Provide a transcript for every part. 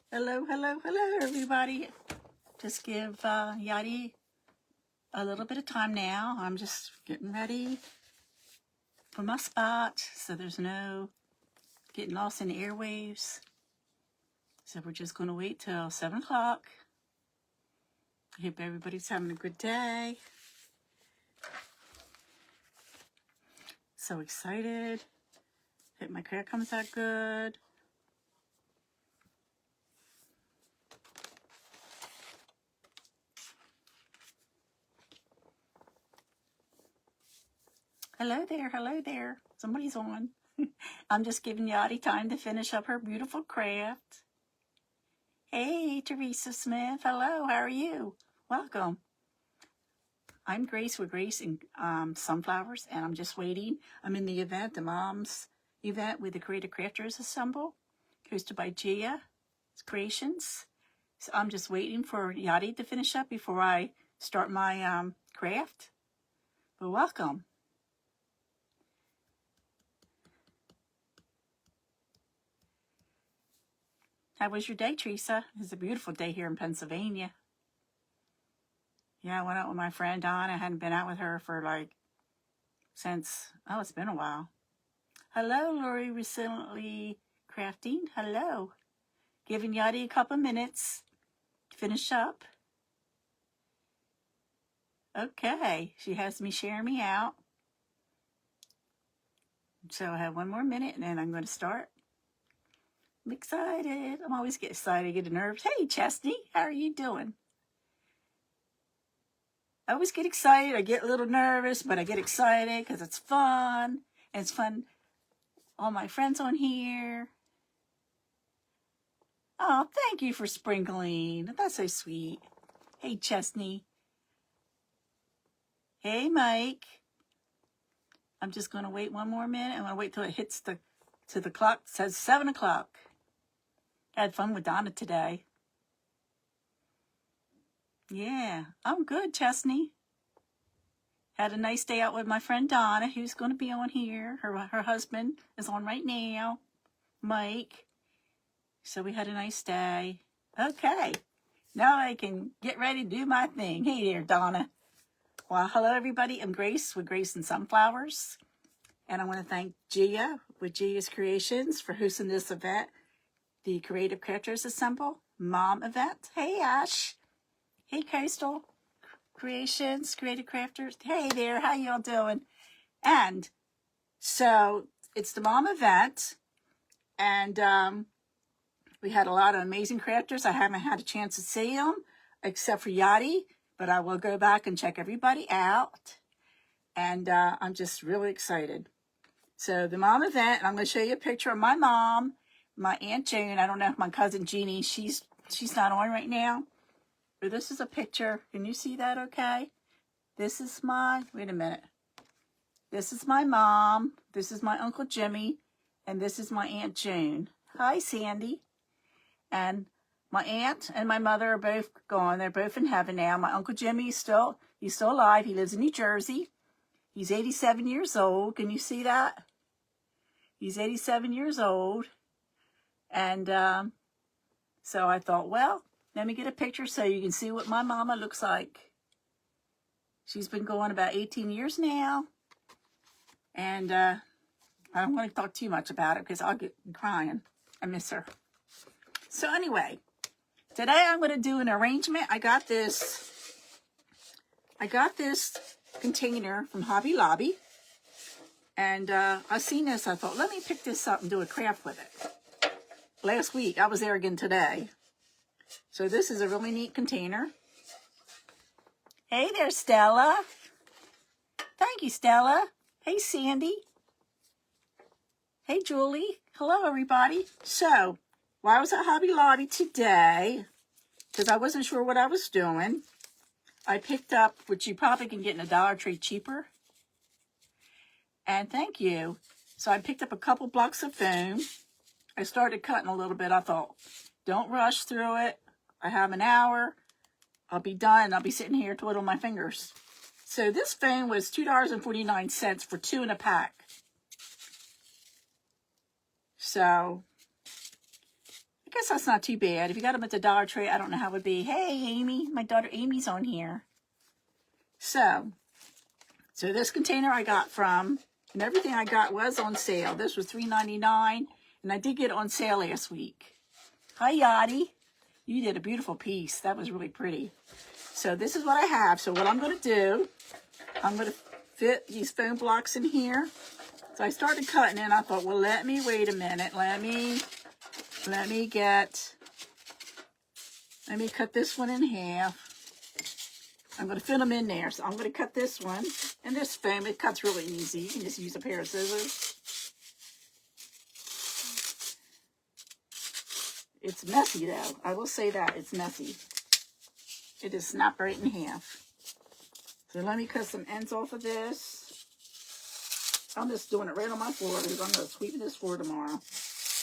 Hello, hello, hello, everybody. Just give Yadi a little bit of time now. I'm just getting ready for my spot, so there's no getting lost in the airwaves. So we're just going to wait till 7 o'clock. I hope everybody's having a good day. So excited. Hope my prayer comes out good. Hello there, hello there. Somebody's on. I'm just giving Yadi time to finish up her beautiful craft. Hey, Teresa Smith. Hello, how are you? Welcome. I'm Grace with Grace and Sunflowers, and I'm just waiting. I'm in the event, the Mom's event with the Creative Crafters Assemble, hosted by Gia Creations. So I'm just waiting for Yadi to finish up before I start my craft. But welcome. How was your day, Teresa? It's a beautiful day here in Pennsylvania. Yeah, I went out with my friend Dawn. I hadn't been out with her for since, it's been a while. Hello, Lori Recently Crafting. Hello. Giving Yadi a couple minutes to finish up. Okay, she has me sharing me out. So I have one more minute and then I'm going to start. I'm excited. I'm always get excited, get nerves. Hey, Chesney, how are you doing? I always get excited. I get a little nervous, but I get excited because it's fun. And it's fun. All my friends on here. Oh, thank you for sprinkling. That's so sweet. Hey, Chesney. Hey, Mike. I'm just going to wait one more minute. I'm going to wait till it hits the clock. It says 7 o'clock. I had fun with Donna today. Yeah, I'm good, Chesney. Had a nice day out with my friend Donna, who's going to be on here. Her husband is on right now, Mike. So we had a nice day. Okay, now I can get ready to do my thing. Hey there, Donna. Well, hello, everybody. I'm Grace with Grace and Sunflowers. And I want to thank Gia with Gia's Creations for hosting this event, the Creative Crafters Assemble Mom event. Hey, Ash. Hey, Coastal Creations, Creative Crafters. Hey there, how y'all doing? And so it's the Mom event, and we had a lot of amazing crafters. I haven't had a chance to see them, except for Yadi, but I will go back and check everybody out. And I'm just really excited. So the Mom event, and I'm going to show you a picture of my mom, my Aunt June. I don't know if my cousin Jeannie, she's not on right now. But this is a picture. Can you see that okay? This is wait a minute. This is my mom. This is my Uncle Jimmy. And this is my Aunt June. Hi, Sandy. And my aunt and my mother are both gone. They're both in heaven now. My Uncle Jimmy he's still alive. He lives in New Jersey. He's 87 years old. Can you see that? He's 87 years old. And so I thought, well, let me get a picture so you can see what my mama looks like. She's been going about 18 years now. And I don't want to talk too much about it because I'll get crying. I miss her. So anyway, today I'm going to do an arrangement. I got this container from Hobby Lobby. And I seen this. I thought, let me pick this up and do a craft with it. Last week, I was there again today. So this is a really neat container. Hey there, Stella. Thank you, Stella. Hey, Sandy. Hey, Julie. Hello, everybody. So, while I was at Hobby Lobby today, because I wasn't sure what I was doing, I picked up, which you probably can get in a Dollar Tree cheaper. And thank you. So I picked up a couple blocks of foam. I started cutting a little bit. I thought, don't rush through it. I have an hour. I'll be done. I'll be sitting here twiddling my fingers. So this foam was $2.49 for 2 in a pack. So I guess that's not too bad. If you got them at the Dollar Tree, I don't know how it would be. Hey, Amy. My daughter Amy's on here. So this container I got from, and everything I got was on sale. This was $3.99, and I did get it on sale last week. Hi, Yachty. You did a beautiful piece. That was really pretty. So this is what I have. So what I'm going to do, I'm going to fit these foam blocks in here. So I started cutting and I thought, well, let me wait a minute. Let me cut this one in half. I'm going to fit them in there. So I'm going to cut this one. And this foam, it cuts really easy. You can just use a pair of scissors. It's messy though. I will say that. It's messy. It is snapped right in half. So let me cut some ends off of this. I'm just doing it right on my floor because I'm going to sweep this floor tomorrow.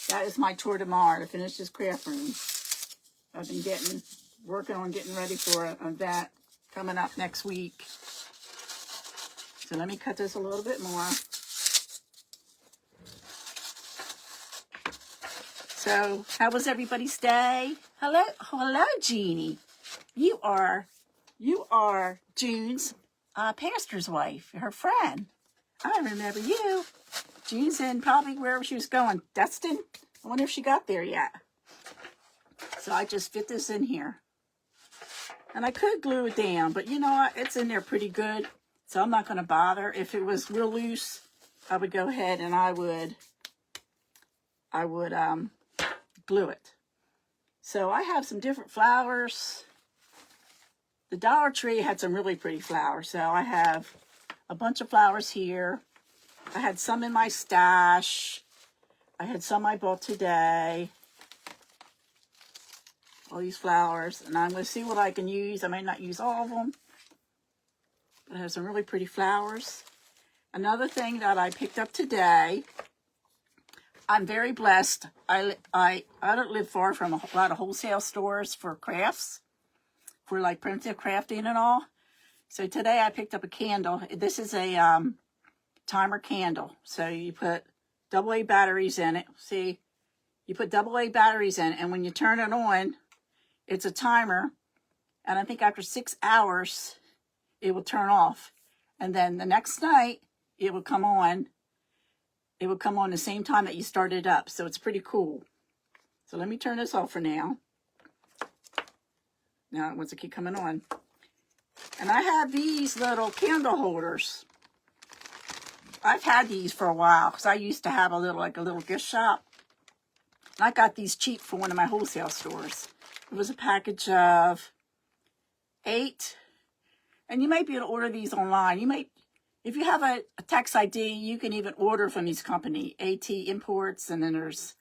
That is my tour tomorrow to finish this craft room. I've been working on getting ready for an event coming up next week. So let me cut this a little bit more. So how was everybody's day? Hello, Jeannie. You are June's pastor's wife, her friend. I remember you. June's in probably wherever she was going. Destin? I wonder if she got there yet. So I just fit this in here. And I could glue it down, but you know what? It's in there pretty good. So I'm not going to bother. If it was real loose, I would go ahead and I would glue it. So I have some different flowers. The Dollar Tree had some really pretty flowers. So I have a bunch of flowers here. I had some in my stash. I had some I bought today. All these flowers. And I'm going to see what I can use. I may not use all of them. But I have some really pretty flowers. Another thing that I picked up today. I'm very blessed. I don't live far from a lot of wholesale stores for crafts. For like primitive crafting and all. So today I picked up a candle. This is a timer candle. So you put AA batteries in it. See, you put AA batteries in it, and when you turn it on, it's a timer. And I think after 6 hours, it will turn off. And then the next night, it will come on. It will come on the same time that you started up. So it's pretty cool. So let me turn this off for now. Now it wants to keep coming on. And I have these little candle holders. I've had these for a while because I used to have a little gift shop. And I got these cheap for one of my wholesale stores. It was a package of 8. And you might be able to order these online. You might, if you have a tax ID, you can even order from these company, AT Imports, and then there's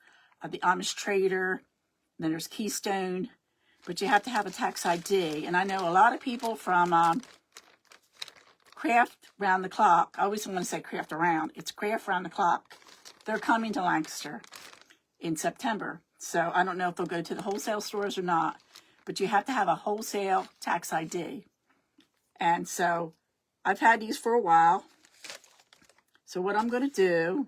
the Amish Trader, and then there's Keystone. But you have to have a tax ID. And I know a lot of people from Craft Round the Clock. I always want to say Craft Around. It's Craft Round the Clock. They're coming to Lancaster in September. So I don't know if they'll go to the wholesale stores or not. But you have to have a wholesale tax ID. And so I've had these for a while. So what I'm going to do,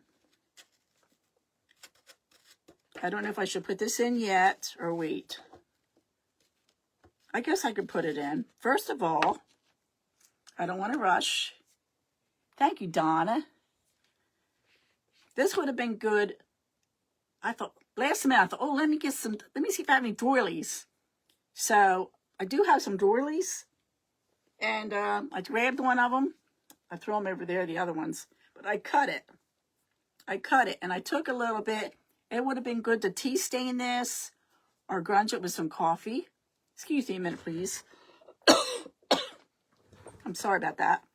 I don't know if I should put this in yet or wait. I guess I could put it in. First of all, I don't want to rush. Thank you, Donna. This would have been good. I thought, last minute, I thought, let me see if I have any doilies. So I do have some doilies. And I grabbed one of them. I threw them over there, the other ones. But I cut it. And I took a little bit. It would have been good to tea stain this or grunge it with some coffee. Excuse me a minute, please. I'm sorry about that.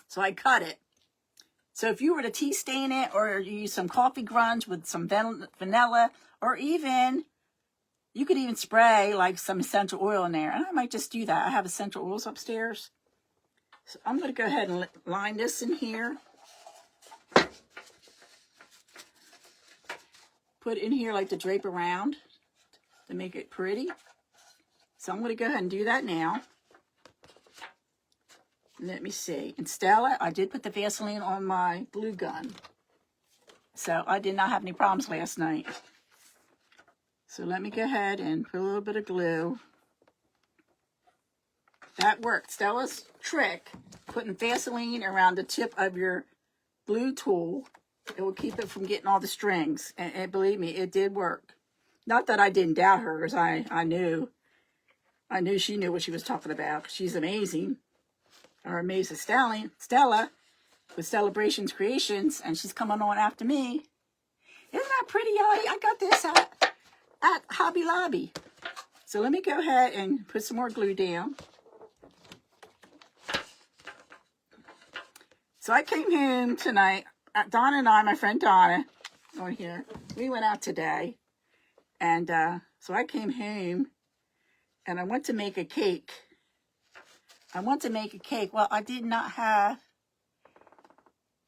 So I cut it. So if you were to tea stain it or use some coffee grunge with some vanilla, or even, you could even spray like some essential oil in there. And I might just do that. I have essential oils upstairs. So I'm going to go ahead and line this in here. Put it in here like to drape around to make it pretty. So I'm going to go ahead and do that now. Let me see. And Stella, I did put the Vaseline on my glue gun. So I did not have any problems last night. So let me go ahead and put a little bit of glue. That worked. Stella's trick, putting Vaseline around the tip of your glue tool, it will keep it from getting all the strings. And believe me, it did work. Not that I didn't doubt her, because I knew she knew what she was talking about. She's amazing. Our amazing Stella with Celebrations Creations, and she's coming on after me. Isn't that pretty? I got this at Hobby Lobby. So let me go ahead and put some more glue down. So I came home tonight. Donna and I, my friend Donna, on here, we went out today. And so I came home and I went to make a cake. Well, I did not have,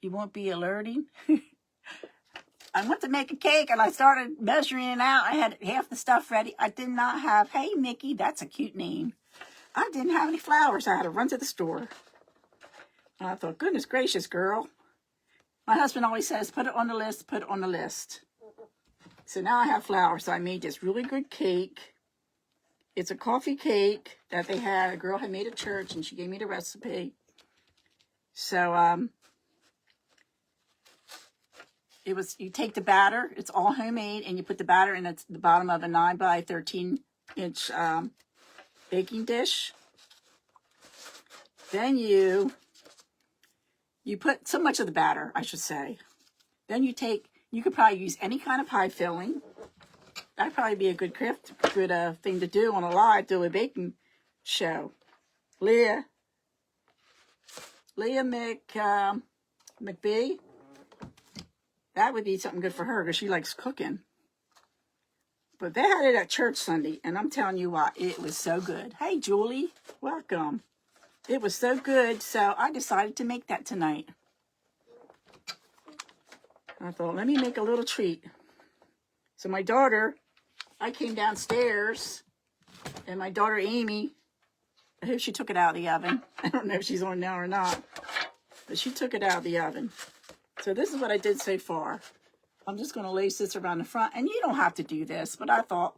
you won't be alerting. I went to make a cake and I started measuring it out. I had half the stuff ready. I did not have, hey, Mickey, that's a cute name. I didn't have any flowers. I had to run to the store. And I thought, goodness gracious, girl. My husband always says, put it on the list, put it on the list. So now I have flowers. So I made this really good cake. It's a coffee cake that they had. A girl had made at church and she gave me the recipe. So, you take the batter, it's all homemade, and you put the batter in the bottom of a 9 by 13 inch baking dish. Then you put so much of the batter, I should say. Then you could probably use any kind of pie filling. That'd probably be a good thing to do on do a baking show. Leah McBee. That would be something good for her because she likes cooking. But they had it at church Sunday, and I'm telling you what, it was so good. Hey, Julie, welcome. It was so good, so I decided to make that tonight. I thought, let me make a little treat. So my daughter, I came downstairs, and my daughter Amy, I hope she took it out of the oven. I don't know if she's on now or not, but she took it out of the oven. So this is what I did so far. I'm just going to lace this around the front. And you don't have to do this, but I thought,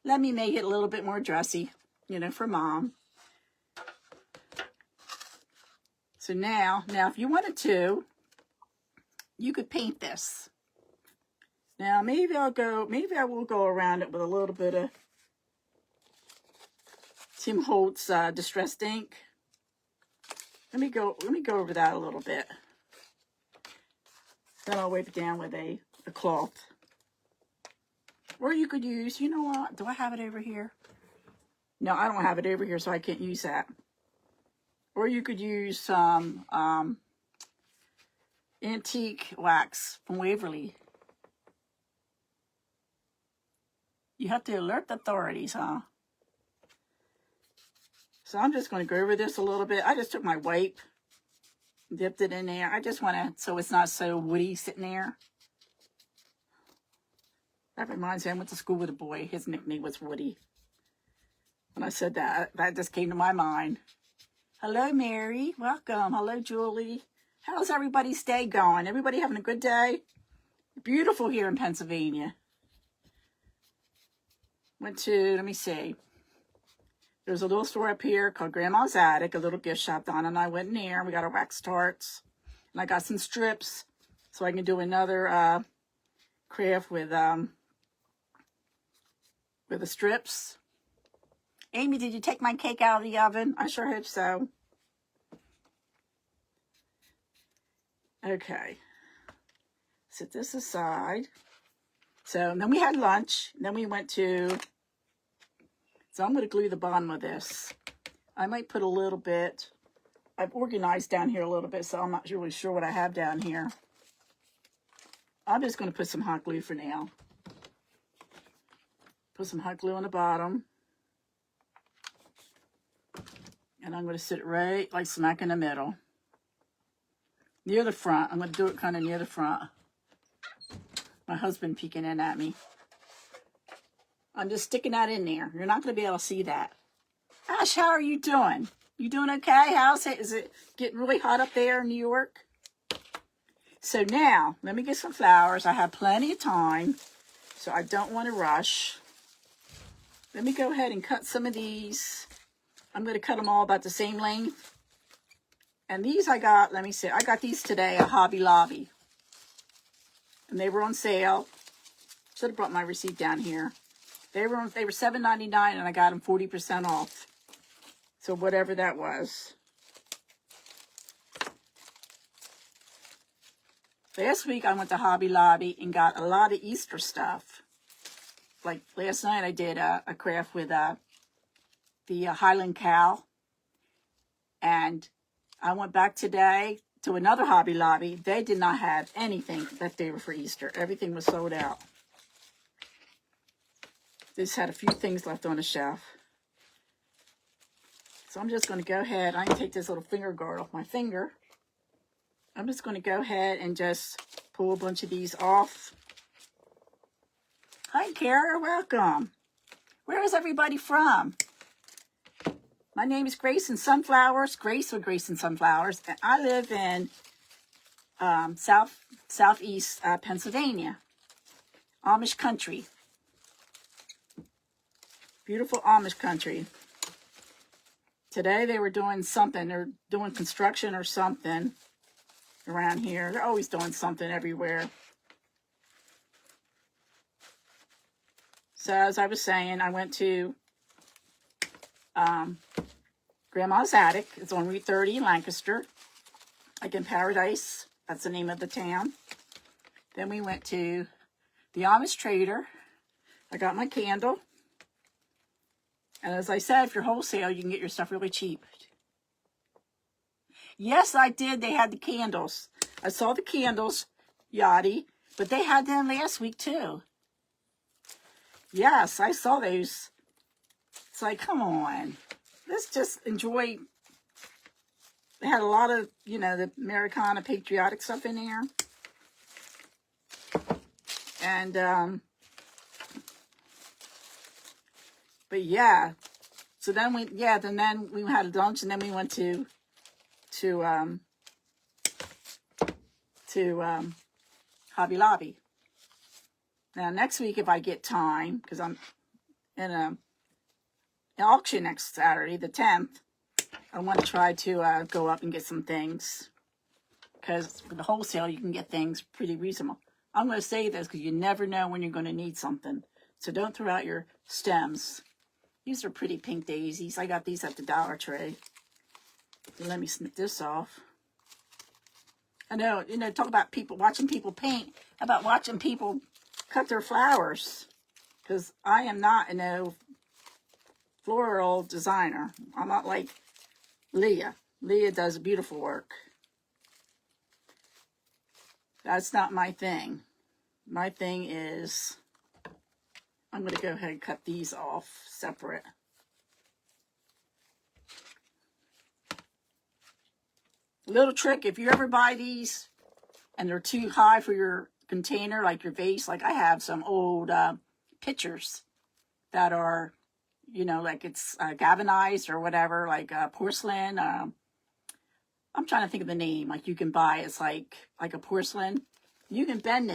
let me make it a little bit more dressy, for Mom. So now if you wanted to, you could paint this. Now maybe I will go around it with a little bit of Tim Holtz Distressed Ink. Let me go over that a little bit. Then I'll wipe it down with a cloth. Or you could use, you know what? Do I have it over here? No, I don't have it over here, so I can't use that. Or you could use some antique wax from Waverly. You have to alert the authorities, huh? So I'm just going to go over this a little bit. I just took my wipe, dipped it in there. I just want to, so it's not so woody sitting there. That reminds me, I went to school with a boy. His nickname was Woody. When I said that, that just came to my mind. Hello, Mary. Welcome. Hello, Julie. How's everybody's day going? Everybody having a good day? Beautiful here in Pennsylvania. Went to, let me see. There's a little store up here called Grandma's Attic, a little gift shop. Donna and I went in there. We got our wax tarts. And I got some strips so I can do another craft with the strips. Amy, did you take my cake out of the oven? I sure hope so. Okay. Set this aside. So then we had lunch. Then we went to... So I'm going to glue the bottom of this. I might put a little bit. I've organized down here a little bit, so I'm not really sure what I have down here. I'm just going to put some hot glue for now. Put some hot glue on the bottom. And I'm going to sit it right like smack in the middle. Near the front. I'm going to do it kind of near the front. My husband peeking in at me. I'm just sticking that in there. You're not going to be able to see that. Ash, how are you doing? You doing okay? How's it? Is it getting really hot up there in New York? So now, let me get some flowers. I have plenty of time, so I don't want to rush. Let me go ahead and cut some of these. I'm going to cut them all about the same length. And these I got, let me see, I got these today at Hobby Lobby. And they were on sale. Should have brought my receipt down here. They were $7.99 and I got them 40% off. So whatever that was. Last week I went to Hobby Lobby and got a lot of Easter stuff. Like last night I did a craft with the Highland cow. And I went back today to another Hobby Lobby. They did not have anything that they were for Easter. Everything was sold out. They just had a few things left on the shelf. So I'm just going to go ahead. I can take this little finger guard off my finger. I'm just going to go ahead and just pull a bunch of these off. Hi, Kara. Welcome. Where is everybody from? My name is Grace and Sunflowers. Grace with Grace and Sunflowers. And I live in southeast Pennsylvania. Amish country. Beautiful Amish country. Today they were doing something. They're doing construction or something around here. They're always doing something everywhere. So as I was saying, I went to Grandma's Attic. It's on Route 30 in Lancaster. Like in Paradise. That's the name of the town. Then we went to the Amish Trader. I got my candle. And as I said, if you're wholesale, you can get your stuff really cheap. Yes, I did. They had the candles. I saw the candles, Yachty, but they had them last week too. Yes, I saw those. It's like, come on. Let's just enjoy. They had a lot of, you know, the Americana patriotic stuff in there. And, but yeah. So then then we had lunch and then we went to Hobby Lobby. Now next week, if I get time, because I'm in an auction next Saturday, the 10th, I want to try to go up and get some things. Because for the wholesale, you can get things pretty reasonable. I'm going to say this because you never know when you're going to need something. So don't throw out your stems. These are pretty pink daisies. I got these at the Dollar Tree. So let me snip this off. I know, you know, talk about people, watching people paint. How about watching people cut their flowers? Because I am not a no floral designer. I'm not like Leah. Leah does beautiful work. That's not my thing. My thing is, I'm going to go ahead and cut these off separate. Little trick, if you ever buy these and they're too high for your container, like your vase, like I have some old pictures that are, you know, like it's galvanized or whatever, like porcelain. I'm trying to think of the name. Like you can buy, it's like a porcelain. You can bend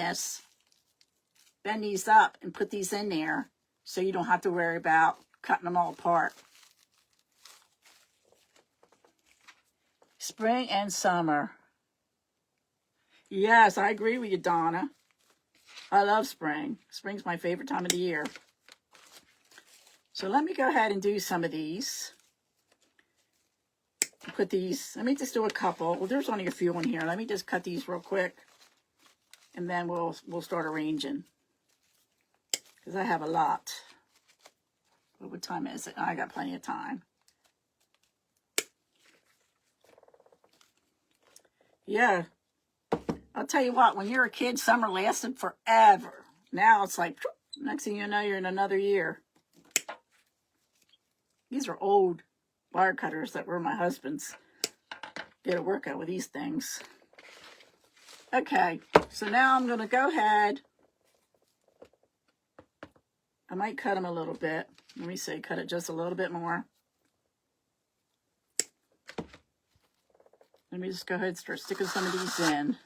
these up and put these in there so you don't have to worry about cutting them all apart. Spring and summer. Yes, I agree with you, Donna. I love spring. Spring's my favorite time of the year. So let me go ahead and do some of these. Put these, let me just do a couple. Well, there's only a few in here. Let me just cut these real quick. And then we'll start arranging. Because I have a lot. What time is it? I got plenty of time. Yeah. I'll tell you what, when you're a kid, summer lasted forever. Now it's like, next thing you know, you're in another year. These are old wire cutters that were my husband's. Get a workout with these things. Okay, so now I'm going to go ahead. I might cut them a little bit. Let me see, cut it just a little bit more. Let me just go ahead and start sticking some of these in.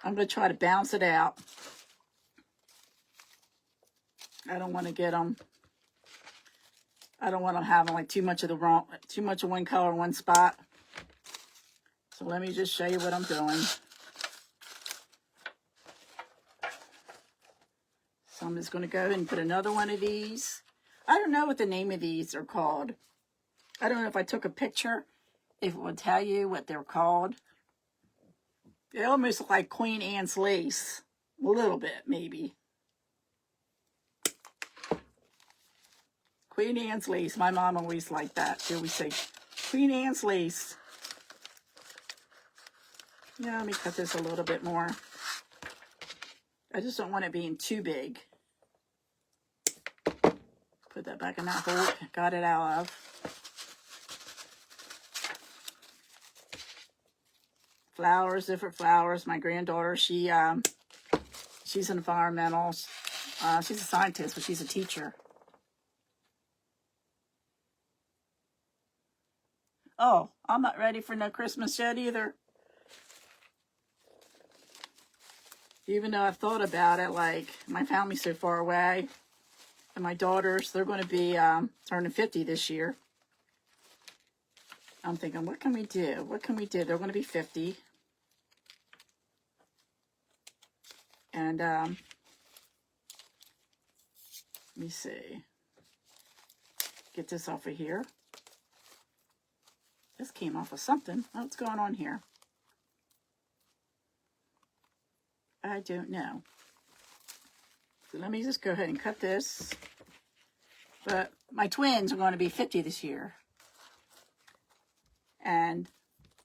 I'm going to try to balance it out. I don't want to get them I don't want them having like too much of one color in one spot. So let me just show you what I'm doing. So I'm just going to go ahead and put another one of these. I don't know what the name of these are called. I don't know if I took a picture, if it would tell you what they're called. They almost look like Queen Anne's lace. A little bit, maybe. Queen Anne's lace. My mom always liked that. She always say, Queen Anne's lace. Yeah, let me cut this a little bit more. I just don't want it being too big. Put that back in that hole. Got it out of. Flowers, different flowers. My granddaughter, she's an environmental. She's a scientist, but she's a teacher. Oh, I'm not ready for no Christmas yet either. Even though I've thought about it, like, my family's so far away. And my daughters, they're going to be turning 50 this year. I'm thinking, what can we do? What can we do? They're going to be 50. And, let me see. Get this off of here. This came off of something. What's going on here? I don't know. So let me just go ahead and cut this. But my twins are going to be 50 this year. And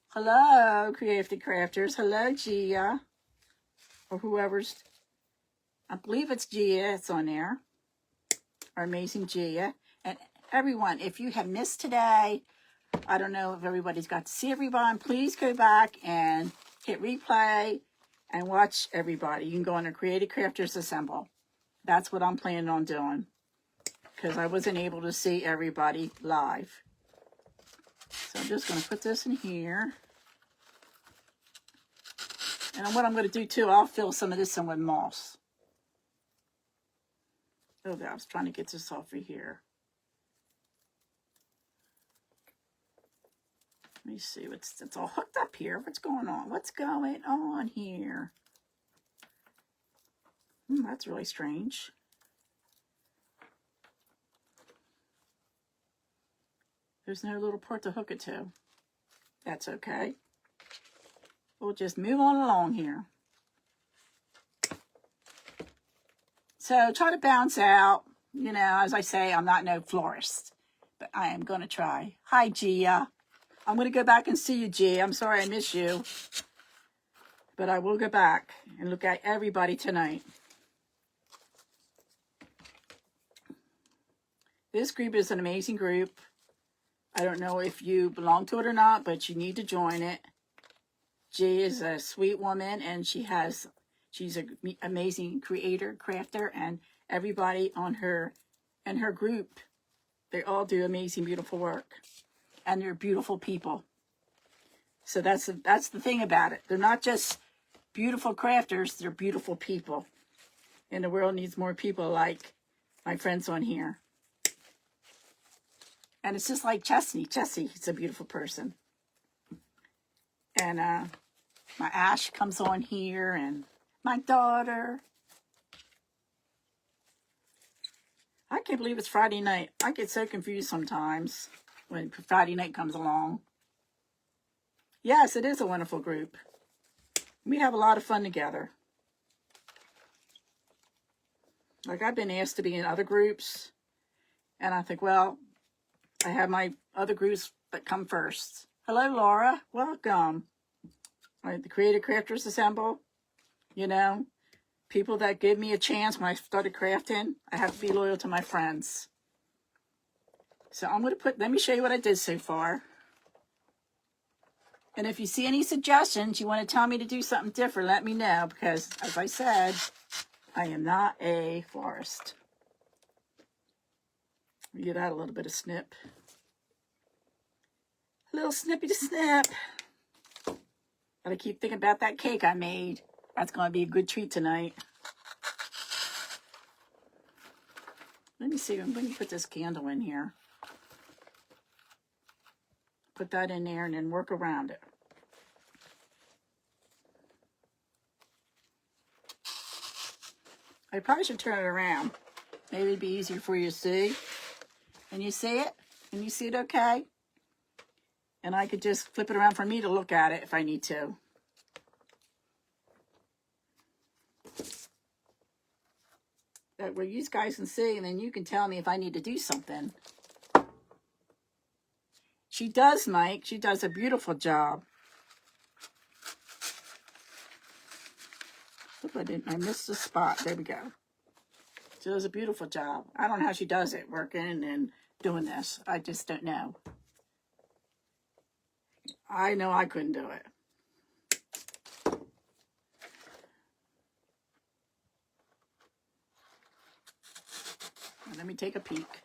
hello, Creative Crafters. Hello, Gia. Or whoever's, I believe it's Gia. It's on there. Our amazing Gia. And everyone, if you have missed today, I don't know if everybody's got to see everyone. Please go back and hit replay and watch everybody. You can go on to Creative Crafters Assemble. That's what I'm planning on doing. Because I wasn't able to see everybody live. So I'm just going to put this in here. And what I'm going to do too, I'll fill some of this in with moss. Oh, I was trying to get this off of here. Let me see, it's all hooked up here. What's going on? What's going on here? That's really strange. There's no little port to hook it to. That's okay. We'll just move on along here. So try to bounce out. You know, as I say, I'm not no florist, but I am going to try. Hi, Gia. I'm going to go back and see you, Gia. I'm sorry I miss you. But I will go back and look at everybody tonight. This group is an amazing group. I don't know if you belong to it or not, but you need to join it. Gia is a sweet woman, and she's an amazing creator, crafter, and everybody on her and her group, they all do amazing, beautiful work. And they're beautiful people. So that's the thing about it. They're not just beautiful crafters, they're beautiful people. And the world needs more people like my friends on here. And it's just like Chesney. Chesney, he's a beautiful person. And my Ash comes on here, and my daughter. I can't believe it's Friday night. I get so confused sometimes when Friday night comes along. Yes, it is a wonderful group. We have a lot of fun together. Like, I've been asked to be in other groups, and I think, well, I have my other groups that come first. Hello, Laura. Welcome. All right, the Creative Crafters Assemble. You know, people that give me a chance when I started crafting, I have to be loyal to my friends. So I'm going to let me show you what I did so far. And if you see any suggestions, you want to tell me to do something different, let me know. Because, as I said, I am not a florist. Let me give that a little bit of snip. A little snippy to snip. But I keep thinking about that cake I made. That's going to be a good treat tonight. Let me see. I'm going to put this candle in here. put that in there and then work around it. I probably should turn it around. Maybe it'd be easier for you to see. And you see it? And you see it okay? And I could just flip it around for me to look at it if I need to. That way you guys can see, and then you can tell me if I need to do something. She does, Mike. She does a beautiful job. Look, I missed the spot. There we go. She does a beautiful job. I don't know how she does it, working and doing this. I just don't know. I know I couldn't do it. Let me take a peek.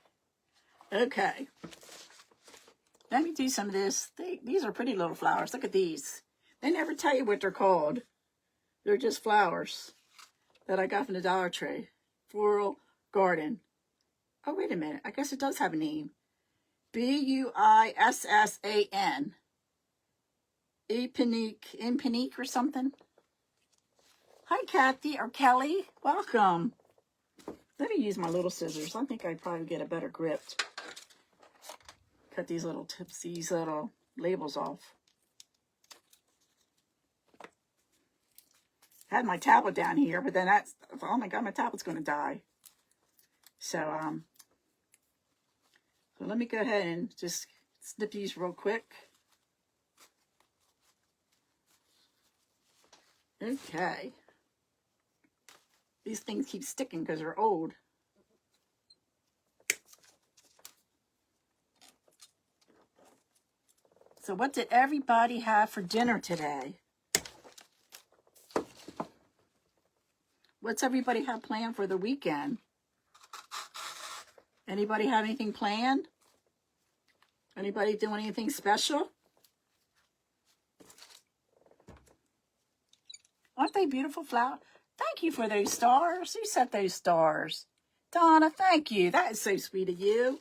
Okay. Let me do some of this. These are pretty little flowers. Look at these. They never tell you what they're called. They're just flowers that I got from the Dollar Tree. Floral Garden. Oh, wait a minute. I guess it does have a name. Buissan. Impanique or something. Hi, Kathy or Kelly. Welcome. Let me use my little scissors. I think I'd probably get a better grip. Cut these little tips, these little labels off. Had my tablet down here, but then that's, oh my God, my tablet's going to die. So let me go ahead and just snip these real quick. Okay. These things keep sticking because they're old. So what did everybody have for dinner today? What's everybody have planned for the weekend? Anybody have anything planned? Anybody doing anything special? Aren't they beautiful flowers? Thank you for those stars. Who set those stars? Donna, thank you. That is so sweet of you.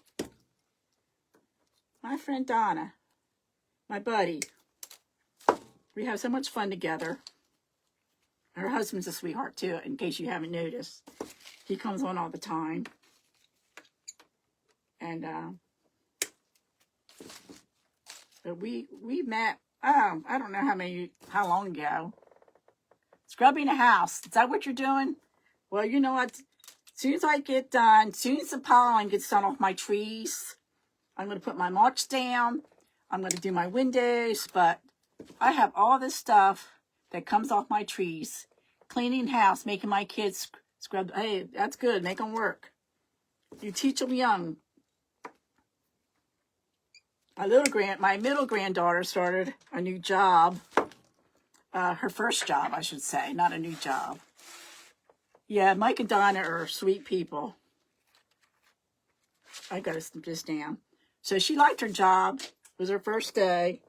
My friend Donna, my buddy. We have so much fun together. Her husband's a sweetheart too, in case you haven't noticed. He comes on all the time. And but we met, I don't know how long ago. Scrubbing the house. Is that what you're doing? Well, you know what? As soon as I get done, as soon as the pollen gets done off my trees, I'm going to put my mulch down. I'm going to do my windows, but I have all this stuff that comes off my trees. Cleaning house, making my kids scrub. Hey, that's good. Make them work. You teach them young. My middle granddaughter started a new job. Her first job, I should say, not a new job. Yeah, Mike and Donna are sweet people. I got to snip this down. So she liked her job. It was her first day.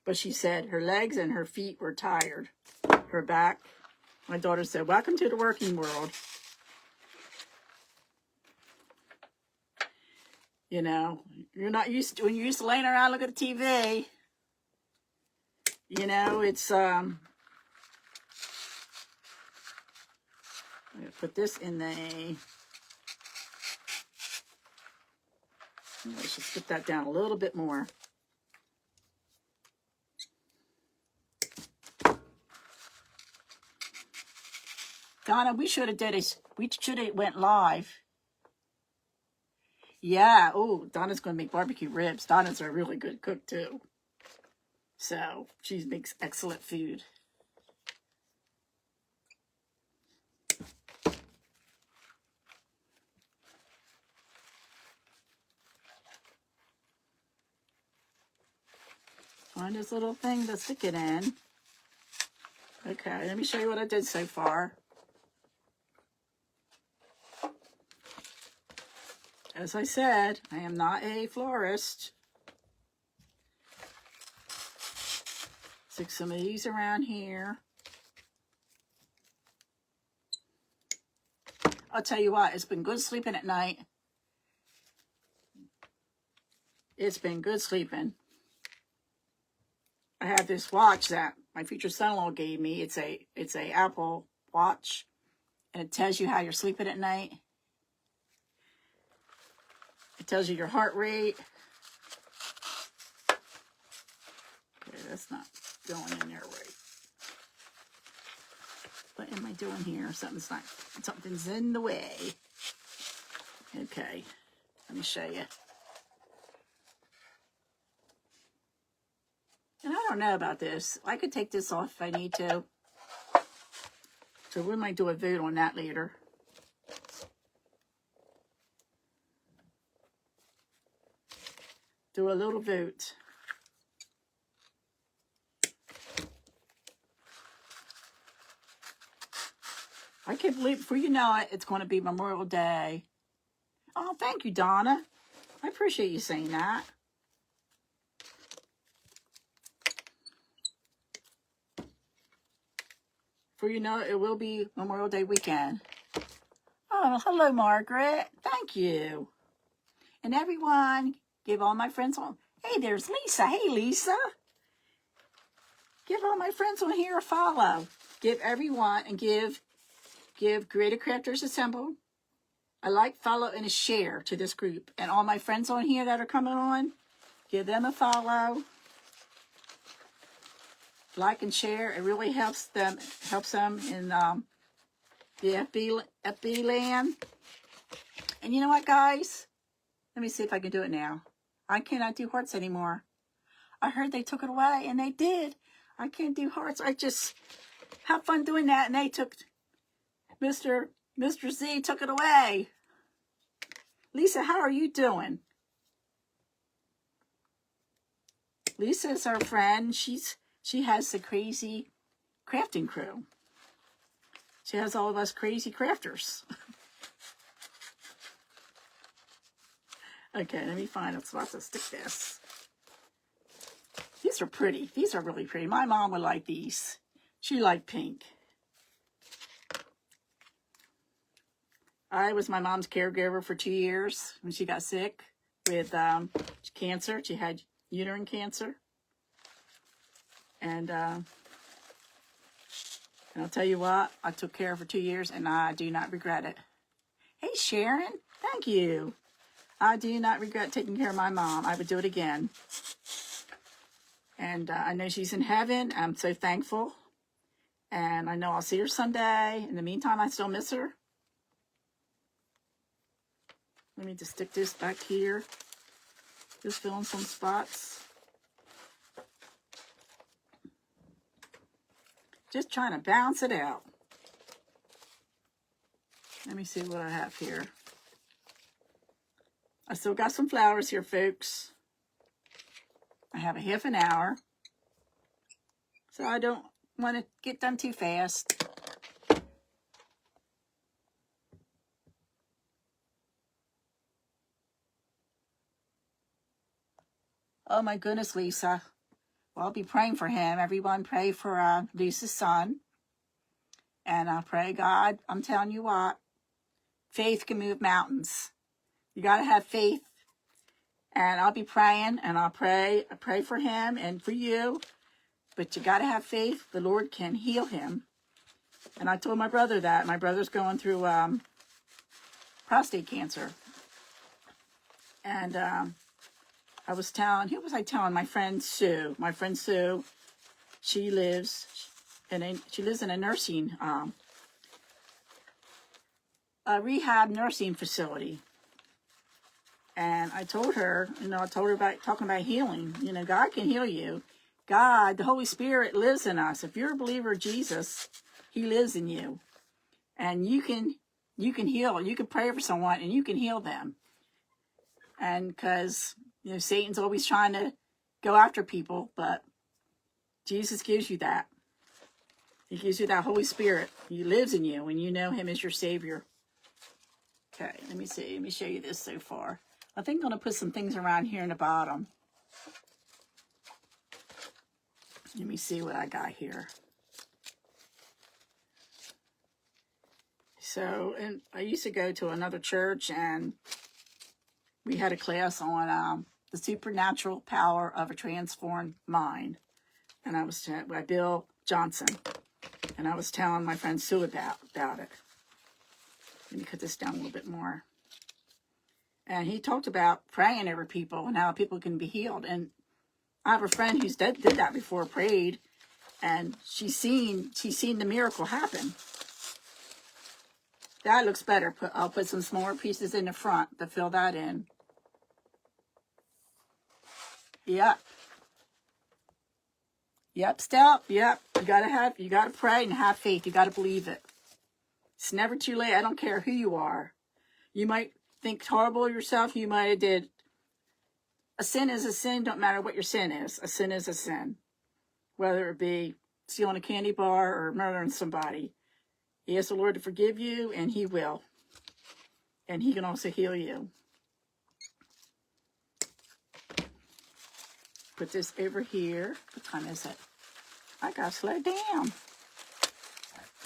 But she said her legs and her feet were tired. Her back. My daughter said, welcome to the working world. You know, you're not used to, when you're used to laying around looking at TV. You know, it's, I'm going to put this in the, let's just put that down a little bit more. Donna, we should have went live. Yeah, oh, Donna's going to make barbecue ribs. Donna's a really good cook too. So she makes excellent food. Find this little thing to stick it in. Okay, let me show you what I did so far. As I said, I am not a florist. Stick some of these around here. I'll tell you what, it's been good sleeping at night. It's been good sleeping. I have this watch that my future son-in-law gave me. It's a Apple Watch, and it tells you how you're sleeping at night. It tells you your heart rate. Okay, that's not going in there right. What am I doing here? Something's in the way. Okay, let me show you. And I don't know about this. I could take this off if I need to. So we might do a vote on that later. Do a little vote. I can't believe, before you know it, it's going to be Memorial Day. Oh, thank you, Donna. I appreciate you saying that. Before you know it, it will be Memorial Day weekend. Oh, hello, Margaret. Thank you. And everyone, give all my friends on. Hey, there's Lisa. Hey, Lisa. Give all my friends on here a follow. Give everyone and give Creative Crafters Assemble a like, follow, and a share to this group. And all my friends on here that are coming on, give them a follow. Like and share. It really helps them in the FB land. And you know what, guys? Let me see if I can do it now. I cannot do hearts anymore. I heard they took it away, and they did. I can't do hearts. I just have fun doing that, and they took Mr. Z took it away. Lisa, how are you doing? Lisa is our friend. She has the crazy crafting crew. She has all of us crazy crafters. Okay, let me find a spot to stick this. These are pretty. These are really pretty. My mom would like these. She liked pink. I was my mom's caregiver for 2 years when she got sick with cancer. She had uterine cancer. And I'll tell you what, I took care of her for 2 years, and I do not regret it. Hey, Sharon, thank you. I do not regret taking care of my mom. I would do it again. And I know she's in heaven. I'm so thankful. And I know I'll see her someday. In the meantime, I still miss her. Let me just stick this back here. Just fill in some spots. Just trying to balance it out. Let me see what I have here. I still got some flowers here, folks. I have a half an hour. So I don't want to get done too fast. Oh my goodness, Lisa. Well, I'll be praying for him. Everyone pray for Lisa's son. And I pray, God, I'm telling you what, faith can move mountains. You got to have faith. And I'll be praying, and I pray for him and for you. But you got to have faith. The Lord can heal him. And I told my brother that. My brother's going through prostate cancer. And who was I telling? My friend Sue. My friend Sue, she lives in a nursing, a rehab nursing facility. And I told her, about talking about healing. God can heal you. God, the Holy Spirit lives in us. If you're a believer of Jesus, He lives in you. And you can heal. You can pray for someone and you can heal them. And because, Satan's always trying to go after people, but Jesus gives you that. He gives you that Holy Spirit. He lives in you and you know Him as your Savior. Okay, let me see. Let me show you this so far. I think I'm going to put some things around here in the bottom. Let me see what I got here. So, and I used to go to another church, and we had a class on the supernatural power of a transformed mind. And I was by Bill Johnson. And I was telling my friend Sue about it. Let me cut this down a little bit more. And he talked about praying over people and how people can be healed. And I have a friend who's did that before, prayed, and she's seen the miracle happen. That looks better. I'll put some smaller pieces in the front to fill that in. Yep. Yep, step. Yep. You gotta pray and have faith. You gotta believe it. It's never too late. I don't care who you are. You might think horrible of yourself. You might have did. A sin is a sin. Don't matter what your sin is. A sin is a sin. Whether it be stealing a candy bar or murdering somebody. He asks the Lord to forgive you, and he will. And he can also heal you. Put this over here. What time is it? I gotta slow down.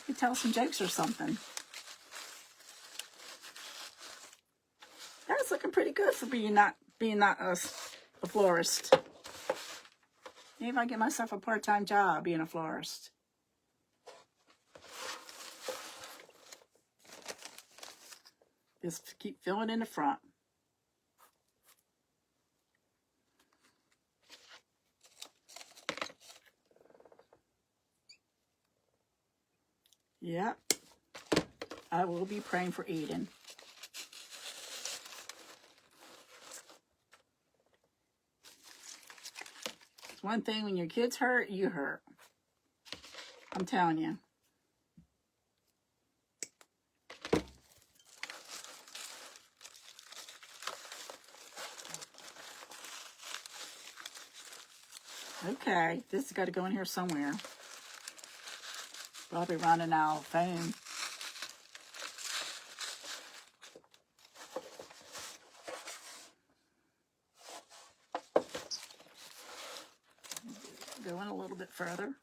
You tell some jokes or something. That's looking pretty good for being not a florist. Maybe I get myself a part-time job being a florist. Just keep filling in the front. Yep. I will be praying for Eden. It's one thing, when your kids hurt, you hurt. I'm telling you. Okay, this has got to go in here somewhere. Probably running out of foam. Go in a little bit further.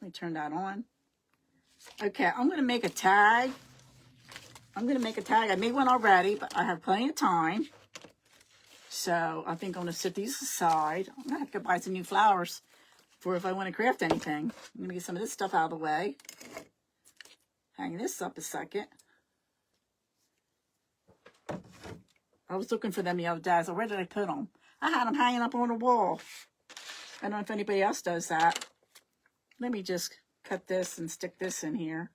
Let me turn that on. Okay, I'm going to make a tag. I made one already, but I have plenty of time. So I think I'm going to set these aside. I'm going to have to buy some new flowers for if I want to craft anything. I'm going to get some of this stuff out of the way. Hang this up a second. I was looking for them the other day. So where did I put them? I had them hanging up on the wall. I don't know if anybody else does that. Let me just cut this and stick this in here.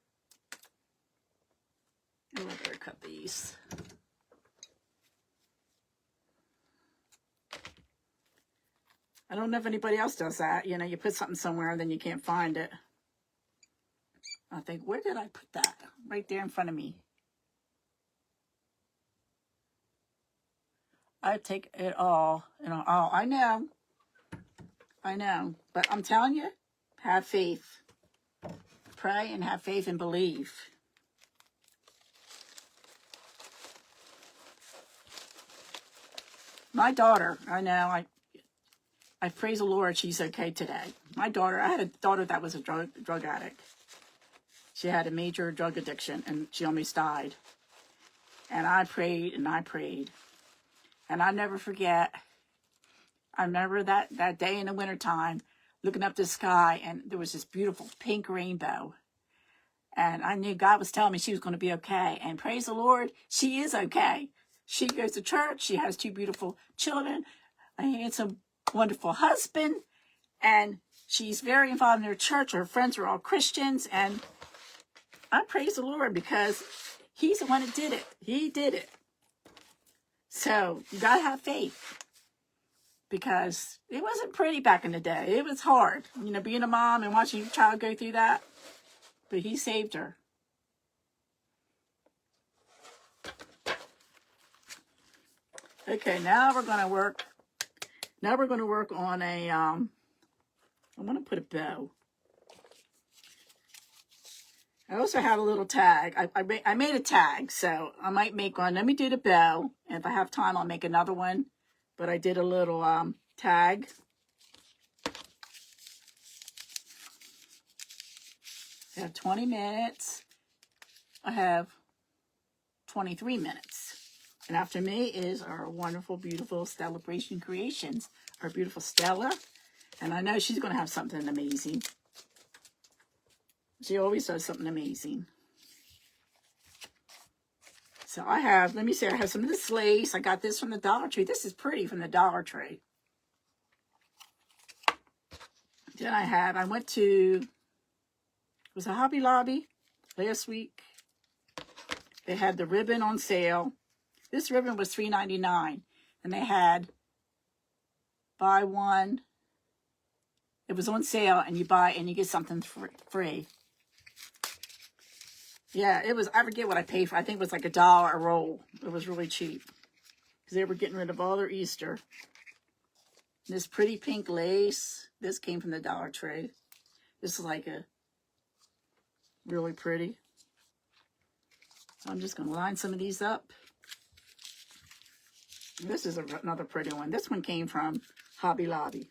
Oh, I better cut these. I don't know if anybody else does that. You know, you put something somewhere and then you can't find it. I think, where did I put that? Right there in front of me. I take it all. You know, oh, I know. But I'm telling you, have faith. Pray and have faith and believe. My daughter, I know, I praise the Lord she's okay today. My daughter, I had a daughter that was a drug addict. She had a major drug addiction and she almost died. And I prayed and I prayed. And I never forget, I remember that day in the wintertime, looking up the sky, and there was this beautiful pink rainbow. And I knew God was telling me she was going to be okay. And praise the Lord, she is okay. She goes to church. She has 2 beautiful children, a handsome, wonderful husband. And she's very involved in her church. Her friends are all Christians. And I praise the Lord because he's the one that did it. He did it. So you got to have faith. Because it wasn't pretty back in the day. It was hard, you know, being a mom and watching your child go through that. But he saved her. Okay, now we're going to work. Now we're going to work on a, I'm going to put a bow. I also have a little tag. I made a tag, so I might make one. Let me do the bow. And if I have time, I'll make another one. But I did a little tag. I have 20 minutes. I have 23 minutes. And after me is our wonderful, beautiful Celebration Creations. Our beautiful Stella. And I know she's going to have something amazing. She always does something amazing. So I have, let me see, I have some of this lace. I got this from the Dollar Tree. This is pretty from the Dollar Tree. Then I went to, it was a Hobby Lobby last week. They had the ribbon on sale. This ribbon was $3.99. And they had buy one. It was on sale and you buy and you get something free. Yeah, it was, I forget what I paid for. I think it was like $1 a roll. It was really cheap. Because they were getting rid of all their Easter. This pretty pink lace. This came from the Dollar Tree. This is like a really pretty. So I'm just going to line some of these up. This is another pretty one. This one came from Hobby Lobby.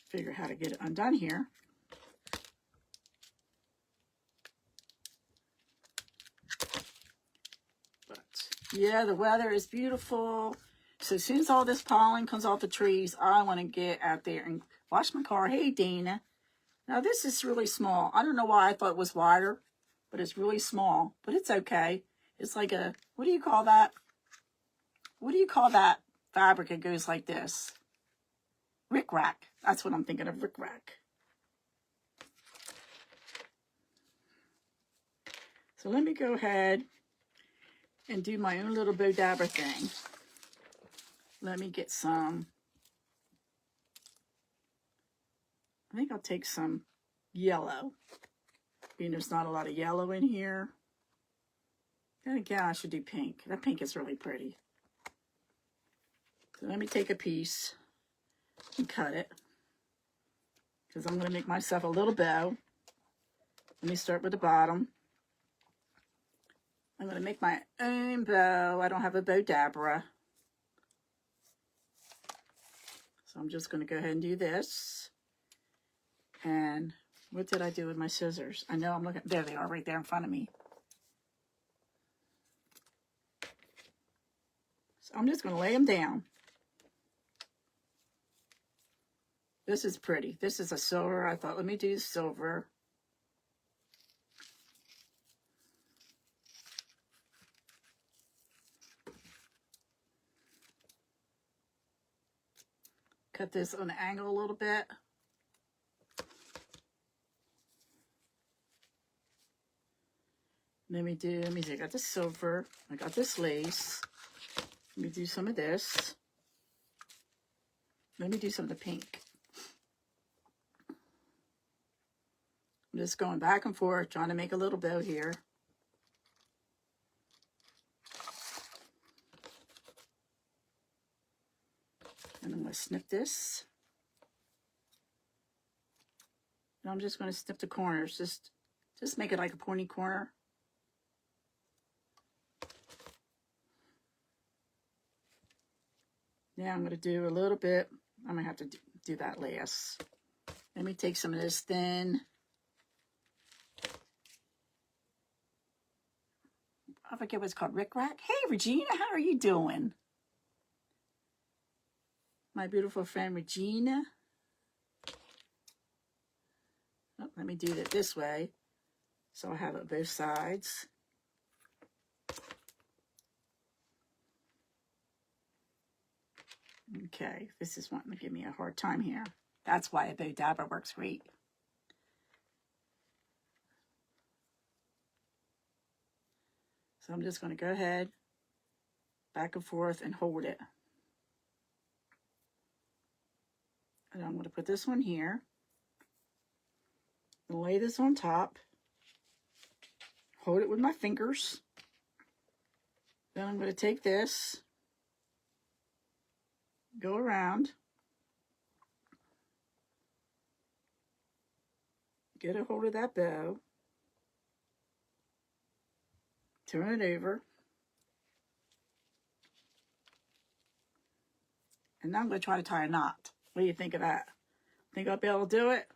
Figure how to get it undone here. But yeah, the weather is beautiful. So as soon as all this pollen comes off the trees, I want to get out there and wash my car. Hey, Dana. Now this is really small. I don't know why I thought it was wider, but it's really small. But it's okay. It's like a, what do you call that? What do you call that fabric that goes like this? Rickrack. That's what I'm thinking of, rickrack. So let me go ahead and do my own little Bow Dabber thing. Let me get some. I think I'll take some yellow. Being there's not a lot of yellow in here. And again, I should do pink. That pink is really pretty. So let me take a piece and cut it. Because I'm going to make myself a little bow. Let me start with the bottom. I'm going to make my own bow. I don't have a Bow Dabber. So I'm just going to go ahead and do this. And what did I do with my scissors? I know I'm looking. There they are, right there in front of me. So I'm just going to lay them down. This is pretty. This is a silver. I thought, let me do silver. Cut this on an angle a little bit. Let me see, I got this silver. I got this lace. Let me do some of this. Let me do some of the pink. I'm just going back and forth, trying to make a little bow here. And I'm going to snip this. And I'm just going to snip the corners. Just make it like a pointy corner. Now I'm going to do a little bit. I'm going to have to do that last. Let me take some of this thin. I forget what it's called, rickrack. Hey, Regina, how are you doing? My beautiful friend, Regina. Oh, let me do it this way. So I have it both sides. Okay, this is wanting to give me a hard time here. That's why a Bow Dabber works great. So I'm just going to go ahead, back and forth, and hold it. And I'm going to put this one here. And lay this on top. Hold it with my fingers. Then I'm going to take this, go around, get a hold of that bow, turn it over, and now I'm going to try to tie a knot. What do you think of that? Think I'll be able to do it?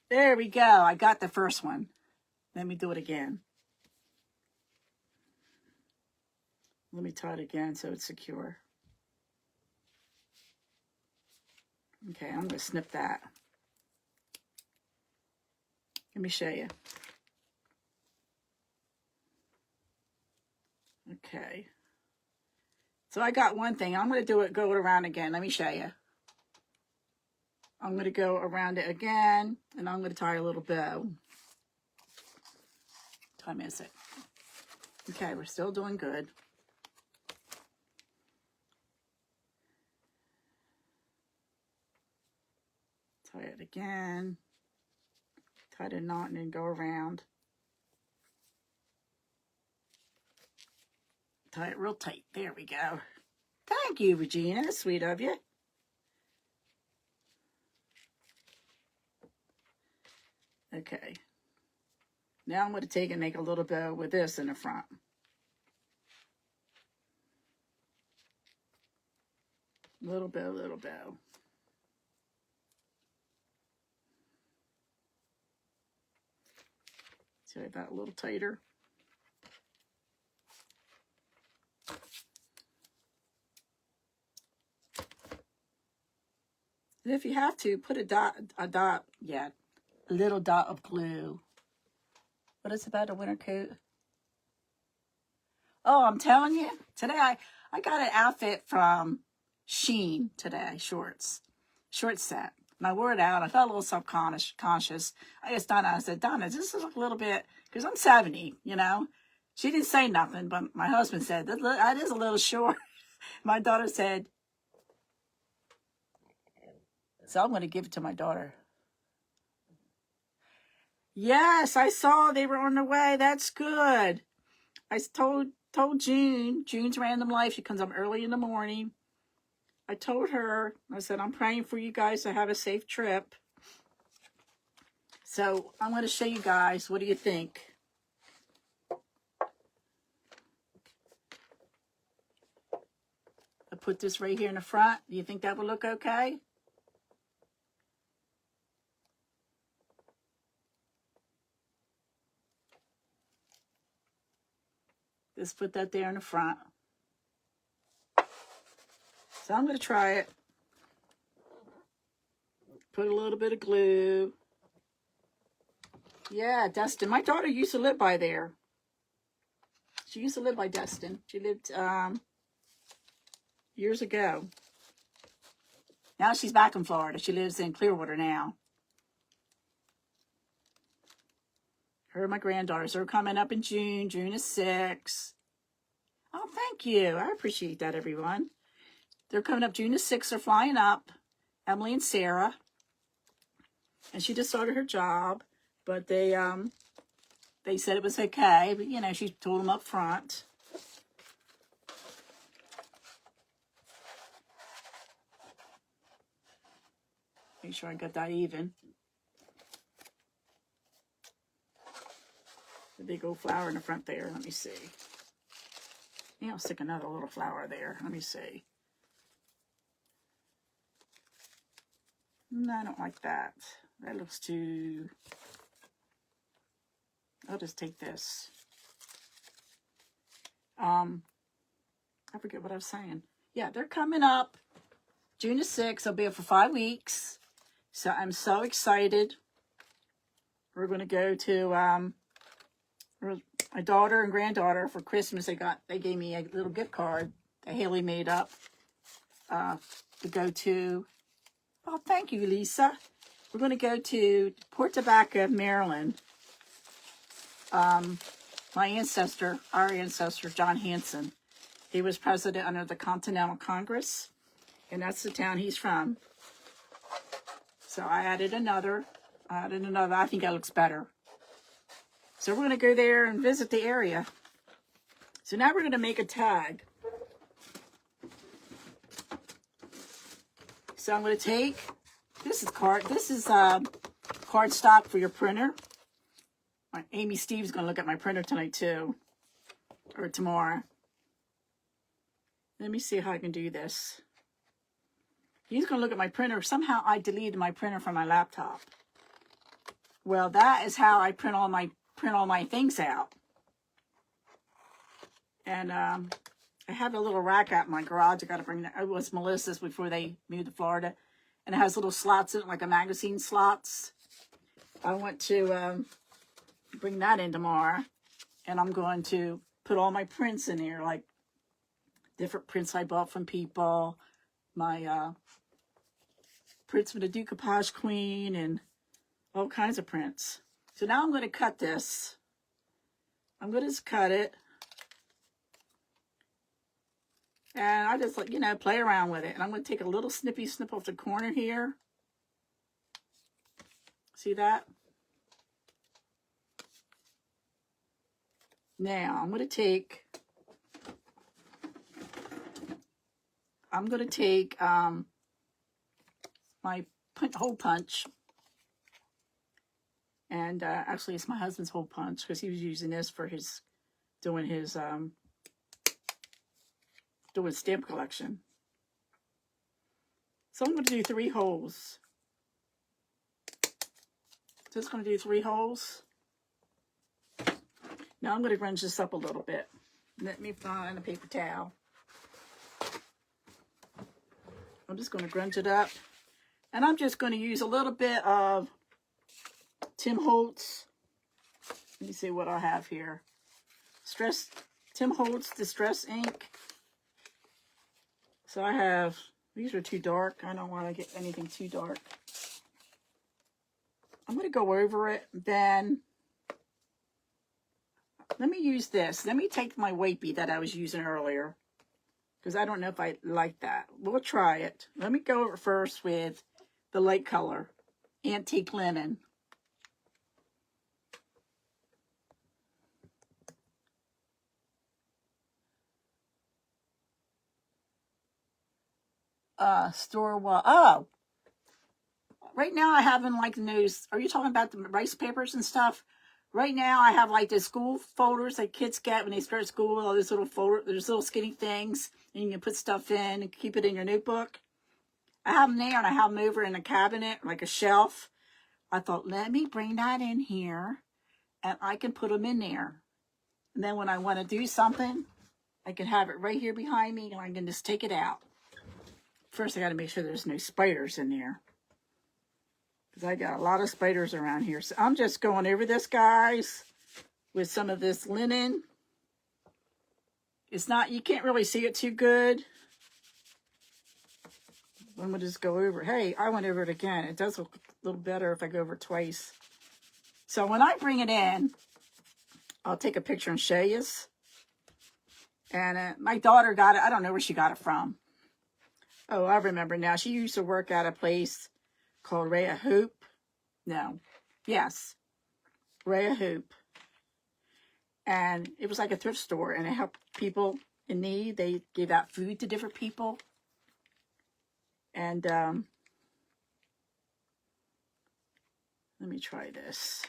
There we go. I got the first one. Let me do it again. Let me tie it again so it's secure. Okay, I'm going to snip that. Let me show you. Okay. So I got one thing. I'm going to go it around again. Let me show you. I'm going to go around it again, and I'm going to tie a little bow. What time is it? Okay, we're still doing good. Tie it again. Tie the knot and then go around. Tie it real tight. There we go. Thank you, Regina. That's sweet of you. Okay. Now I'm going to take and make a little bow with this in the front. Little bow, little bow. Tie that a little tighter. And if you have to, put a little dot of glue. What is about a winter coat? Oh, I'm telling you, today I got an outfit from Shein today, short set. And I wore it out. I felt a little self-conscious. I asked Donna, I said, Donna, this is a little bit, because I'm 70, you know. She didn't say nothing, but my husband said, that is a little short. My daughter said, so I'm going to give it to my daughter. Yes, I saw they were on the way. That's good. I told June's Random Life, she comes up early in the morning. I told her, I said, I'm praying for you guys to have a safe trip. So I'm going to show you guys. What do you think? I put this right here in the front. Do you think that would look okay? Just put that there in the front. So I'm going to try it. Put a little bit of glue. Yeah, Destin. My daughter used to live by there. She used to live by Destin. She lived years ago. Now she's back in Florida. She lives in Clearwater now. Her and my granddaughters are coming up in June. June is 6. Oh, thank you. I appreciate that, everyone. They're coming up June the 6th. They're flying up. Emily and Sarah. And she just started her job. But they said it was okay. But, you know, she told them up front. Make sure I got that even. The big old flower in the front there. Let me see. Yeah, I'll stick another little flower there. Let me see. No, I don't like that. That looks too... I'll just take this. I forget what I was saying. Yeah, they're coming up June the 6th. They'll be here for 5 weeks. So I'm so excited. We're going to go to my daughter and granddaughter for Christmas. They gave me a little gift card that Haley made up to go to. Oh, thank you, Lisa. We're going to go to Port Tobacco, Maryland. Our ancestor, John Hanson, he was president under the Continental Congress, and that's the town he's from. So I added another. I think that looks better. So we're going to go there and visit the area. So now we're going to make a tag. So I'm going to take, this is card stock for your printer. Amy Steve's going to look at my printer tonight too, or tomorrow. Let me see how I can do this. He's going to look at my printer. Somehow I deleted my printer from my laptop. Well, that is how I print all my things out. And I have a little rack out in my garage. I got to bring that. It was Melissa's before they moved to Florida. And it has little slots in it, like a magazine slots. I want to bring that in tomorrow. And I'm going to put all my prints in here, like different prints I bought from people. My prints from the Decoupage Queen and all kinds of prints. So now I'm going to cut this. I'm going to just cut it. And I just, you know, play around with it. And I'm going to take a little snip off the corner here. See that? Now, I'm going to take my hole punch. And actually, it's my husband's hole punch because he was using this for his, doing stamp collection. So I'm going to do 3 holes. Just going to do 3 holes. Now I'm going to grunge this up a little bit. Let me find a paper towel. I'm just going to grunge it up. And I'm just going to use a little bit of Tim Holtz. Let me see what I have here. Tim Holtz Distress ink. So I have, these are too dark. I don't want to get anything too dark. I'm going to go over it. Then let me use this. Let me take my Wapey that I was using earlier, because I don't know if I like that. We'll try it. Let me go over first with the light color, Antique Linen. Store-wall. Oh, right now I haven't like the news. Are you talking about the rice papers and stuff? Right now I have like the school folders that kids get when they start school. All these little there's little skinny things, and you can put stuff in and keep it in your notebook. I have them there, and I have them over in a cabinet, like a shelf. I thought, let me bring that in here, and I can put them in there. And then when I want to do something, I can have it right here behind me, and I can just take it out. First, I got to make sure there's no spiders in there, because I got a lot of spiders around here. So I'm just going over this, guys, with some of this linen. It's not, you can't really see it too good. I'm going to just go over. Hey, I went over it again. It does look a little better if I go over it twice. So when I bring it in, I'll take a picture and show you. And my daughter got it. I don't know where she got it from. Oh, I remember now. She used to work at a place called Rhea Hoop. No. Yes. Rhea Hoop. And it was like a thrift store, and it helped people in need. They gave out food to different people. And let me try this.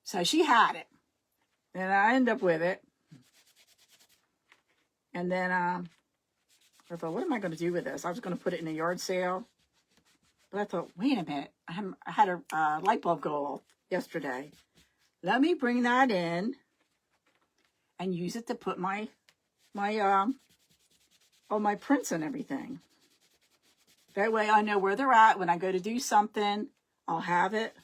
So she had it. And I ended up with it. And then I thought, what am I going to do with this? I was going to put it in a yard sale. But I thought, wait a minute. I had a light bulb go off yesterday. Let me bring that in and use it to put all my prints and everything. That way I know where they're at. When I go to do something, I'll have it.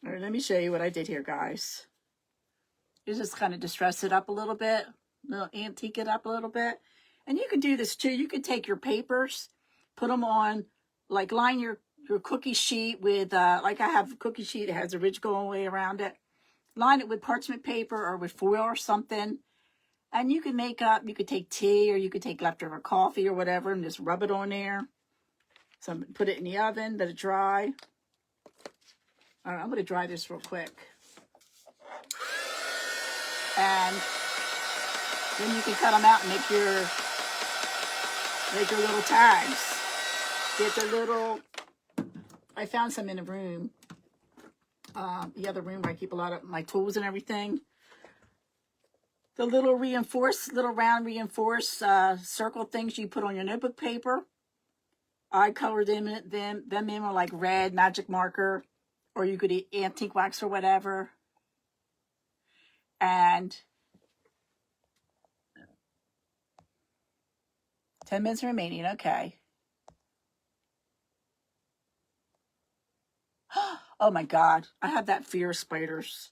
All right, let me show you what I did here, guys. You just kind of distress it up a little bit. Antique it up a little bit. And you can do this too. You can take your papers, put them on, like line your cookie sheet with, like I have a cookie sheet that has a ridge going way around it. Line it with parchment paper or with foil or something. And you can you could take tea, or you could take leftover coffee or whatever and just rub it on there. So put it in the oven, let it dry. All right, I'm going to dry this real quick. And then you can cut them out and make your little tags. Get the little, I found some in a room. The other room where I keep a lot of my tools and everything. The little round reinforced circle things you put on your notebook paper. I colored them in with like red magic marker, or you could eat antique wax or whatever. And 10 minutes remaining. Okay. Oh my God. I have that fear of spiders.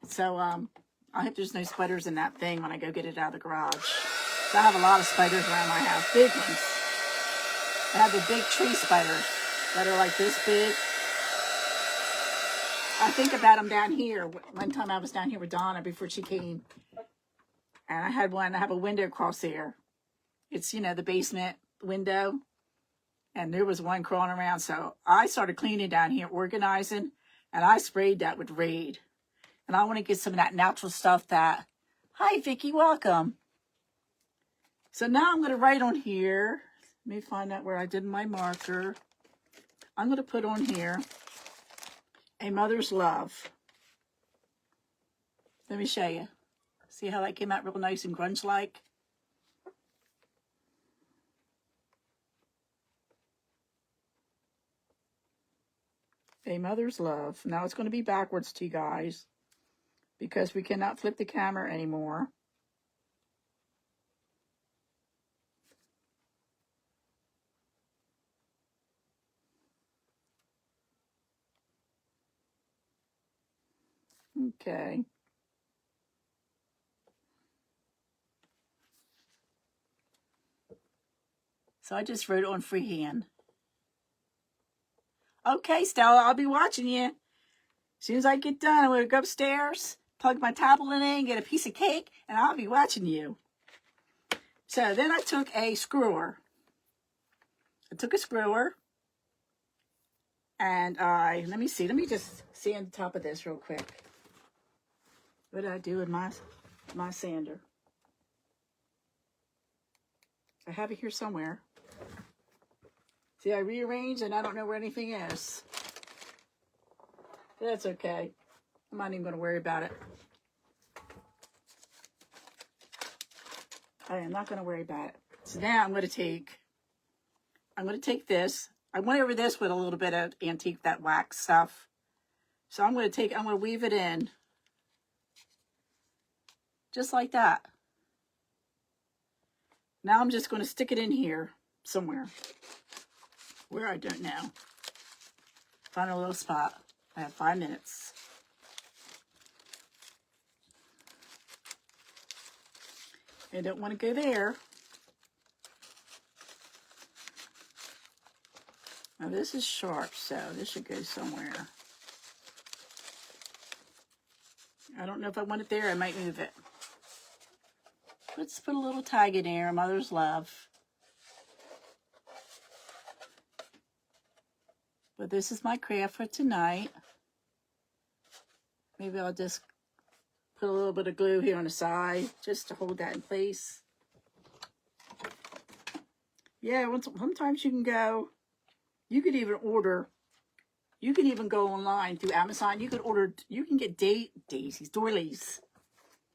So, I hope there's no spiders in that thing when I go get it out of the garage. So I have a lot of spiders around my house. Big ones. I have the big tree spiders that are like this big. I think about them down here. One time I was down here with Donna before she came. And I have a window across there. It's, you know, the basement window. And there was one crawling around. So I started cleaning down here, organizing. And I sprayed that with Raid. And I want to get some of that natural stuff that... Hi, Vicky. Welcome. So now I'm going to write on here. Let me find out where I did my marker. I'm going to put on here A Mother's Love. Let me show you. See how that came out real nice and grunge-like? A Mother's Love. Now it's going to be backwards to you guys because we cannot flip the camera anymore. Okay. So I just wrote it on freehand. Okay, Stella, I'll be watching you. As soon as I get done, I'm going to go upstairs, plug my tablet in, get a piece of cake, and I'll be watching you. So then I took a screwer. And let me just sand the top of this real quick. What did I do with my sander? I have it here somewhere. See, I rearranged and I don't know where anything is. That's okay. I'm not even going to worry about it. I am not going to worry about it. So now I'm going to take this. I went over this with a little bit of antique, that wax stuff. So I'm going to weave it in. Just like that. Now I'm just going to stick it in here somewhere. Where I don't know. Find a little spot. I have 5 minutes. I don't want to go there. Now this is sharp, so this should go somewhere. I don't know if I want it there. I might move it. Let's put a little tag in there. Mother's Love. But this is my craft for tonight. Maybe I'll just put a little bit of glue here on the side just to hold that in place. Yeah, sometimes you could even go online through Amazon. You can get doilies.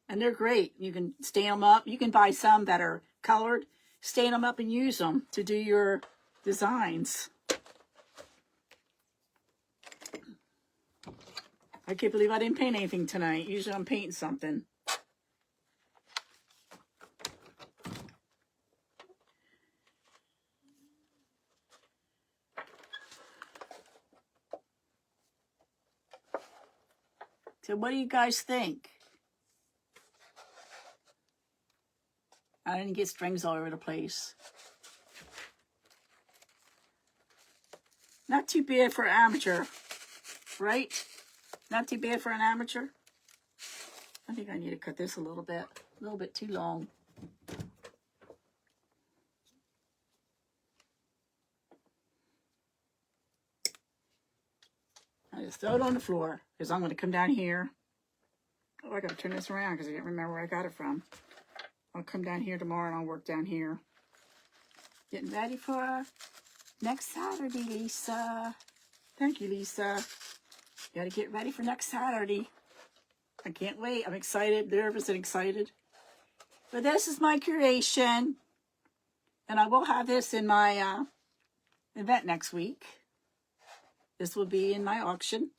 And they're great. You can stain them up. You can buy some that are colored, stain them up and use them to do your designs. I can't believe I didn't paint anything tonight. Usually I'm painting something. So what do you guys think? I didn't get strings all over the place. Not too bad for an amateur, right? Not too bad for an amateur. I think I need to cut this a little bit too long. I just throw it on the floor because I'm going to come down here. Oh, I got to turn this around because I can't remember where I got it from. I'll come down here tomorrow and I'll work down here. Getting ready for next Saturday, Lisa. Thank you, Lisa. Got to get ready for next Saturday. I can't wait. I'm excited, nervous, and excited. But this is my creation. And I will have this in my event next week. This will be in my auction.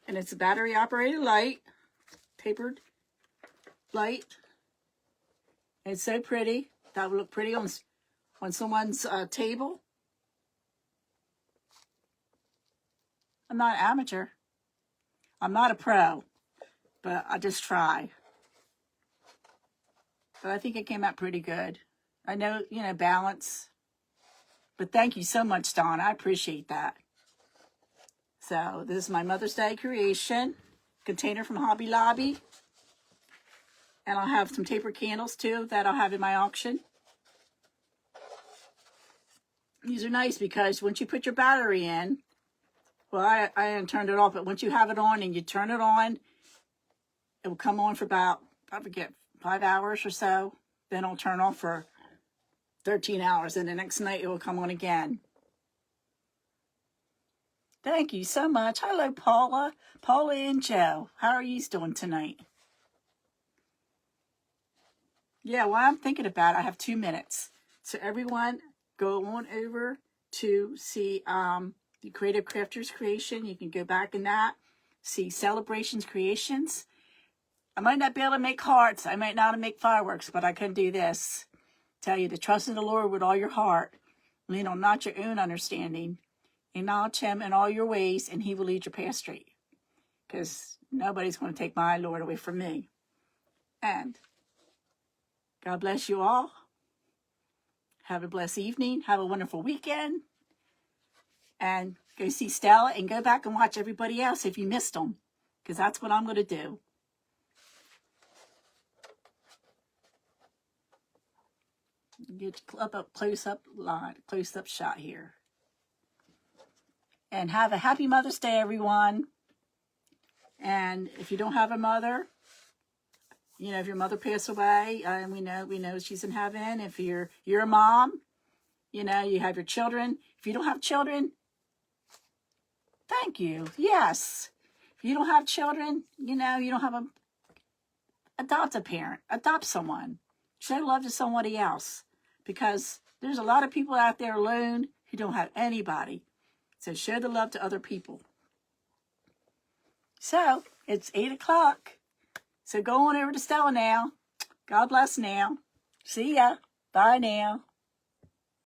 And it's a battery-operated light. Tapered light. It's so pretty. That would look pretty on someone's table. I'm not an amateur. I'm not a pro, but I just try. But I think it came out pretty good. I know, balance. But thank you so much, Dawn. I appreciate that. So this is my Mother's Day creation. Container from Hobby Lobby. And I'll have some taper candles too that I'll have in my auction. These are nice because once you put your battery in, well, I haven't turned it off, but once you have it on and you turn it on, it will come on for about, I forget, 5 hours or so. Then it'll turn off for 13 hours, and the next night it will come on again. Thank you so much. Hello, Paula and Joe. How are you doing tonight? Yeah, while I'm thinking about it, I have 2 minutes. So everyone, go on over to see the Creative Crafters Creation. You can go back in that, see Celebrations Creations. I might not be able to make hearts. I might not make fireworks, but I can do this. Tell you to trust in the Lord with all your heart. Lean on not your own understanding. Acknowledge him in all your ways, and he will lead your path straight. Because nobody's going to take my Lord away from me. And God bless you all. Have a blessed evening. Have a wonderful weekend. And go see Stella and go back and watch everybody else if you missed them. Because that's what I'm going to do. Get a close-up shot here. And have a happy Mother's Day, everyone. And if you don't have a mother, if your mother passed away, and we know she's in heaven. If you're a mom, you have your children. If you don't have children, thank you. Yes. If you don't have children, you don't have adopt a parent. Adopt someone. Show love to somebody else. Because there's a lot of people out there alone who don't have anybody. So show the love to other people. So, it's 8 o'clock. So go on over to Stella now. God bless now. See ya. Bye now.